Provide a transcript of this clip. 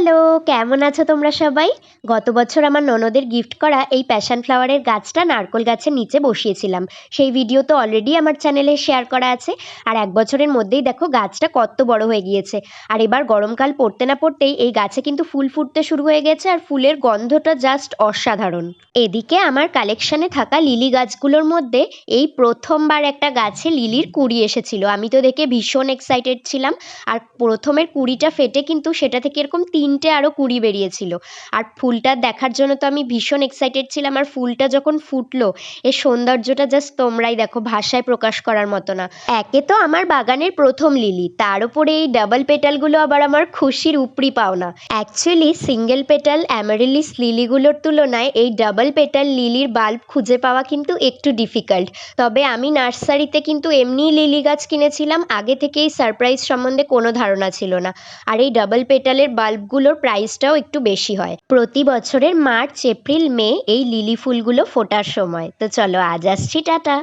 Hello, কেমন আছো তোমরা সবাই? গত বছর আমার ননদের গিফট করা এই প্যাশন ফ্লাওয়ারের গাছটা নারকোল গাছের নিচে বসিয়েছিলাম। সেই ভিডিও তো অলরেডি আমার চ্যানেলে শেয়ার করা আছে। আর ১ বছরের মধ্যেই দেখো গাছটা কত বড় হয়ে গিয়েছে। আর এবার গরমকাল পড়তে না পড়তেই এই গাছে কিন্তু ফুল ফুটতে শুরু হয়ে গেছে, আর ফুলের গন্ধটা জাস্ট অসাধারণ। এদিকে আমার কালেকশনে থাকা লিলি গাছগুলোর মধ্যে এই প্রথমবার একটা গাছে লিলির কুঁড়ি এসেছিল। আমি তো দেখে ভীষণ এক্সাইটেড ছিলাম। আর প্রথমের কুঁড়িটা ফেটে কিন্তু সেটা থেকে এরকম ৩টে আরও কুঁড়ি বেরিয়েছিল। আর ফুলটা দেখার জন্য তো আমি ভীষণ এক্সাইটেড ছিলাম। আর ফুলটা যখন ফুটলো, এর সৌন্দর্যটা জাস্ট তোমরাই দেখো, ভাষায় প্রকাশ করার মতো না। একে তো আমার বাগানের প্রথম লিলি, তার উপরে এই ডাবল পেটালগুলো আবার আমার খুশির উপরি পাওনা। অ্যাকচুয়ালি সিঙ্গেল পেটাল অ্যামারিলিস লিলিগুলোর তুলনায় এই ডাবল পেটাল লিলির বাল্ব খুঁজে পাওয়া কিন্তু একটু ডিফিকাল্ট। তবে আমি নার্সারিতে কিন্তু এমনিই লিলি গাছ কিনেছিলাম, আগে থেকেই সারপ্রাইজ সম্বন্ধে কোনো ধারণা ছিল না। আর এই ডাবল পেটালের বাল্বগুলোর প্রাইসটাও একটু বেশি হয়। প্রতি বছরের মার্চ, এপ্রিল, মে এই লিলি ফুলগুলো ফোটার সময়। তো চলো, আজ আসছি, টাটা।